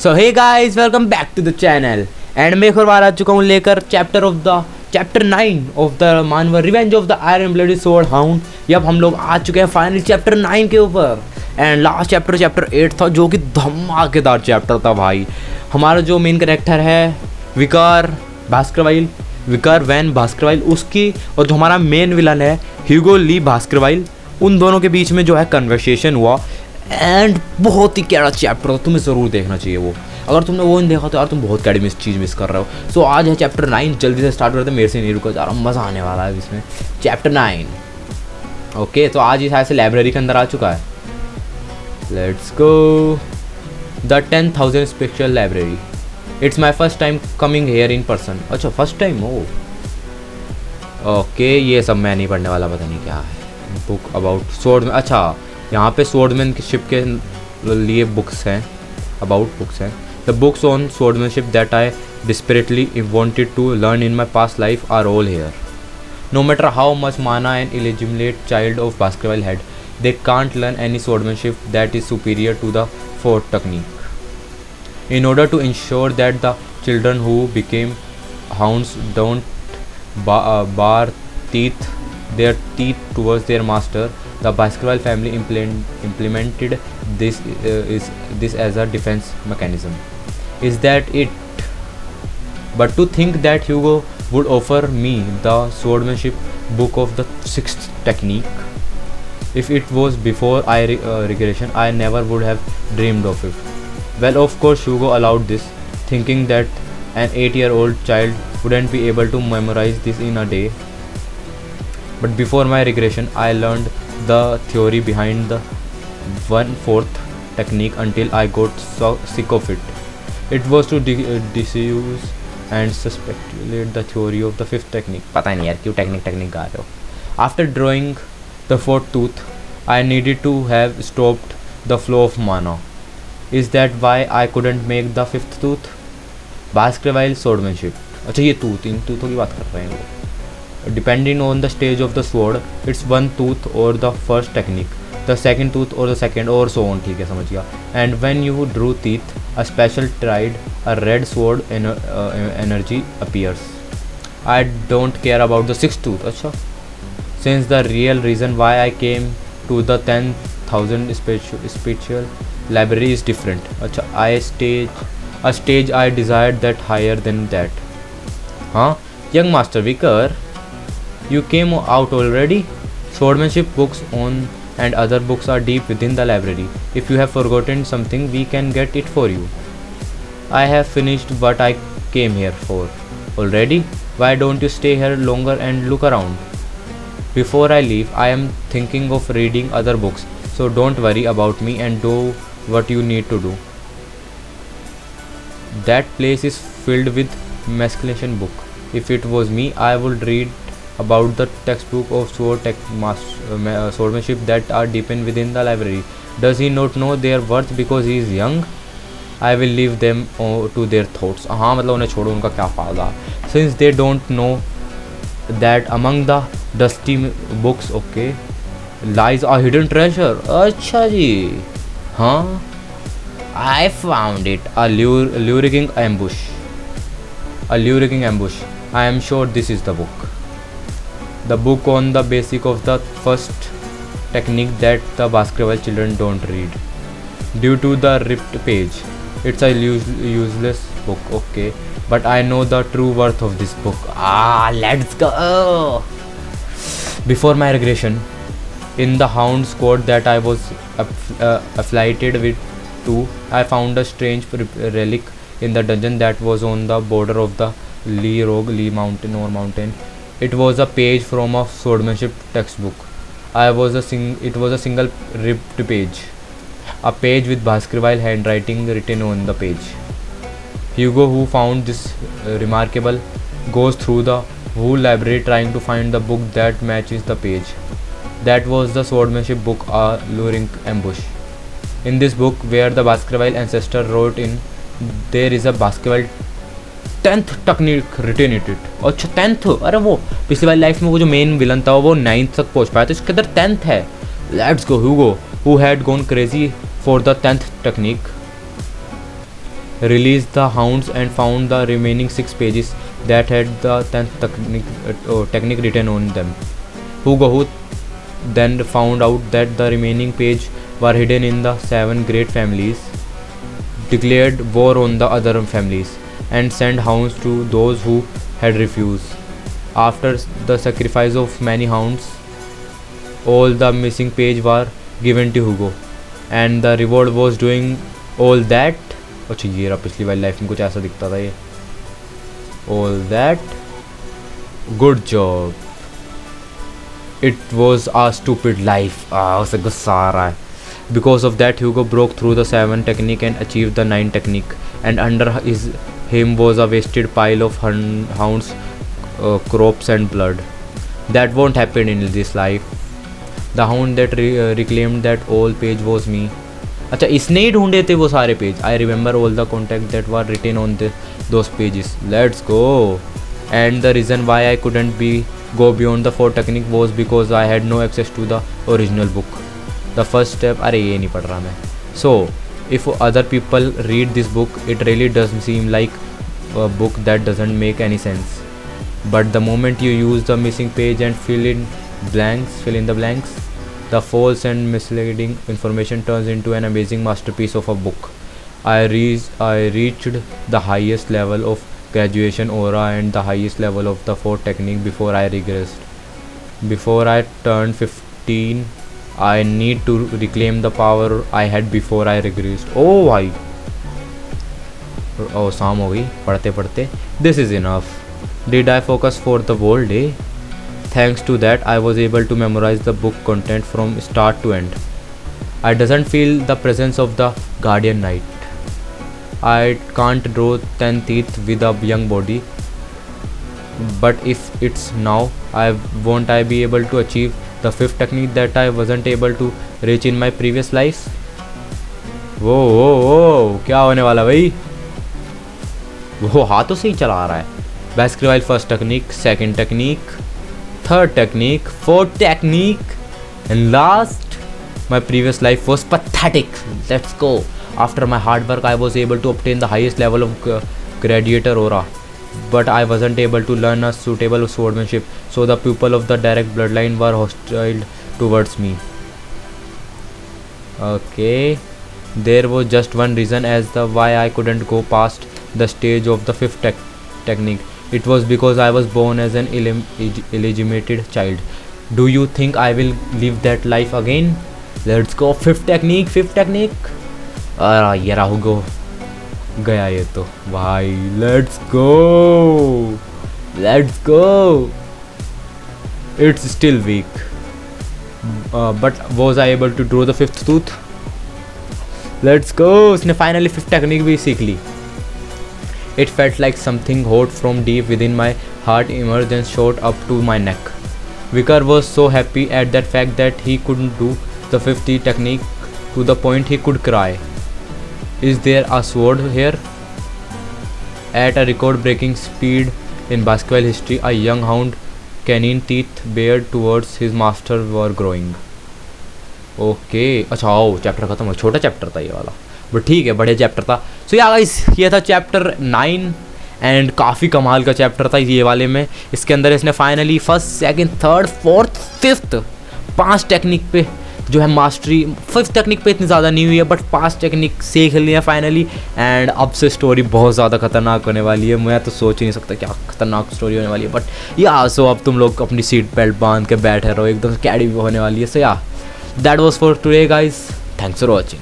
So hey guys, welcome back to the channel. And मैं एक और बार आ चुका हूँ लेकर chapter 9 of the manhwa revenge of the iron blooded sword hound. अब हम लोग आ चुके हैं फाइनली चैप्टर 9 के ऊपर। एंड लास्ट चैप्टर 8 था, जो कि धमाकेदार चैप्टर था भाई। हमारा जो मेन कैरेक्टर है विकार वैन बास्करवाइल, उसकी और जो हमारा मेन विलन है ह्यूगो ली बास्करवाइल, उन दोनों के बीच में जो है कन्वर्सेशन हुआ। एंड बहुत ही कैड़ा चैप्टर था, तुम्हें ज़रूर देखना चाहिए वो। अगर तुमने वो नहीं देखा तो यार तुम बहुत कैडी चीज़ मिस कर रहे हो। सो आज है चैप्टर 9, जल्दी से स्टार्ट करते हैं, मेरे से नहीं रुका जा रहा, मज़ा आने वाला है इसमें। Chapter 9 okay. तो आज ये शायद से लाइब्रेरी के अंदर आ चुका है। Let's go the 10,000 special library. It's my first time coming here in person. अच्छा फर्स्ट टाइम हो, ओके। ये सब मैं नहीं पढ़ने वाला, पता नहीं क्या है। बुक अबाउट स्वॉर्ड में, अच्छा यहाँ पे स्वॉर्डमैनशिप के लिए बुक्स हैं, अबाउट बुक्स हैं। The books on swordsmanship that I desperately wanted to learn in my past life are all here. No matter how much mana an illegitimate child of Baskerville had, they can't learn any swordmanship that is superior to the fourth technique. In order to ensure that the children who became hounds don't bar their teeth towards their master, the Baskerville family implemented this as a defense mechanism. Is that it? But to think that Hugo would offer me the swordmanship book of the sixth technique, if it was before regression, I never would have dreamed of it. Well, of course Hugo allowed this, thinking that an 8-year-old child wouldn't be able to memorize this in a day. But before my regression, I learned the theory behind the 1/4 technique until I got so sick of it. It was to disuse and speculate the theory of the fifth technique. पता नहीं यार क्यों technique गा रहे हो। After drawing the fourth tooth, I needed to have stopped the flow of mana. Is that why I couldn't make the fifth tooth? Baskerville swordmanship. अच्छा ये tooth, इन toothों की बात कर रहे हैं वो। Depending on the stage of the sword, it's one tooth or the first technique, the second tooth or the second, or so on. ठीक है, समझ गया। And when you drew teeth, a special tried, a red sword energy appears. I don't care about the sixth tooth. अच्छा, since the real reason why I came to the 10,000 special library is different. अच्छा, a stage I desired that higher than that. हाँ, young master Vicar, you came out already. Swordmanship books on and other books are deep within the library. If you have forgotten something, we can get it for you. I have finished what I came here for already. Why don't you stay here longer and look around? Before I leave, I am thinking of reading other books, so don't worry about me and do what you need to do. That place is filled with masculine book. If it was me, I would read about the textbook of swordmanship that are deepened within the library. Does he not know their worth because he is young? I will leave them to their thoughts. हाँ मतलब उन्हें छोड़ो, उनका क्या फ़ायदा। Since they don't know that among the dusty books, okay, lies a hidden treasure. अच्छा जी, हाँ, I found it. A luring ambush. I am sure this is the book. The book on the basic of the first technique that the Baskerville children don't read due to the ripped page. It's a useless book, okay, but I know the true worth of this book. Let's go. Before my regression, in the hound squad that I was affiliated with too, I found a strange relic in the dungeon that was on the border of the Lee mountain. It was a page from a swordmanship textbook. It was a single ripped page. A page with Baskerville handwriting written on the page. Hugo, who found this remarkable, goes through the whole library trying to find the book that matches the page. That was the swordmanship book, A Luring Ambush. In this book, where the Baskerville ancestor wrote in, there is a Baskerville 10th technique written it. अच्छा 10th, अरे वो पिछली वाली life में वो जो main villain था वो 9th तक पहुंच पाया, तो इसके अंदर 10th है। Let's go. Hugo, who had gone crazy for the 10th technique, released the hounds and found the remaining 6 pages that had the 10th technique written on them. Hugo, who then found out that the remaining page were hidden in the 7 great families, declared war on the other families and sent hounds to those who had refused. After the sacrifice of many hounds, all the missing page were given to Hugo, and the reward was doing all that. अच्छा ये रहा, पिछली वाली life में कुछ ऐसा दिखता था ये. All that. Good job. It was a stupid life. उसे गुस्सा आ रहा है. Because of that, Hugo broke through the 7 technique and achieved the 9 technique. And under him was a wasted pile of hounds, crops and blood. That won't happen in this life. The hound that reclaimed that all page was me. अच्छा इसने ही ढूंढे थे वो सारे page. I remember all the contact that were written on those pages. Let's go. And the reason why I couldn't go beyond the 4 technique was because I had no access to the original book. The first step. अरे ये नहीं पढ़ रहा मैं. So if other people read this book, it really does seem like a book that doesn't make any sense. But the moment you use the missing page and fill in the blanks, the false and misleading information turns into an amazing masterpiece of a book. I reached the highest level of graduation aura and the highest level of the 4 technique before I regressed. Before I turned 15, I need to reclaim the power I had before I regressed. Oh भाई, oh शाम हो गई पढ़ते पढ़ते. This is enough. Did I focus for the whole day? Thanks to that, I was able to memorize the book content from start to end. I doesn't feel the presence of the guardian knight. I can't draw 10 teeth with a young body. But if it's now, won't I be able to achieve the 5th technique that I wasn't able to reach in my previous life? वो क्या होने वाला भाई? वो हाथों से ही चला रहा है. Baskerville first technique, second technique, third technique, fourth technique, and last, my previous life was pathetic. Let's go. After my hard work, I was able to obtain the highest level of gladiator aura, but I wasn't able to learn a suitable swordsmanship, so the people of the direct bloodline were hostile towards me. Okay, there was just one reason as to why I couldn't go past the stage of the 5th technique. It was because I was born as an illegitimate child. Do you think I will live that life again? Let's go. 5th technique. ये रहा Hugo. गया ये तो भाई. Let's go. It's still weak. But was I able to draw the 5th tooth? Let's go. उसने finally 5th technique भी सीख ली. It felt like something hot from deep within my heart emerged and shot up to my neck. Vicar was so happy at that fact that he couldn't do the 5th technique to the point he could cry. Is there a sword here? At a record-breaking speed in Baskerville history, a young hound, canine teeth bared towards his master, were growing. Okay, अच्छा आओ chapter खत्म हो. छोटा chapter था ये वाला, but ठीक है, बढ़िया चैप्टर था. सो या गाइस, ये था चैप्टर 9 एंड काफ़ी कमाल का चैप्टर था ये वाले में. इसके अंदर इसने finally 1st, 2nd, 3rd, 4th, 5th 5 technique पे जो है मास्टरी. 5th टेक्निक पे इतनी ज़्यादा नहीं हुई है, बट 5 टेक्निक सीख लिया फाइनली. एंड अब से स्टोरी बहुत ज़्यादा खतरनाक होने वाली है. मैं तो सोच ही नहीं सकता क्या खतरनाक स्टोरी होने वाली है. बट या सो अब तुम लोग अपनी सीट बेल्ट बांध के बैठे रहो, एकदम कैडी भी होने वाली है. सो या that was for today guys. Thanks for watching.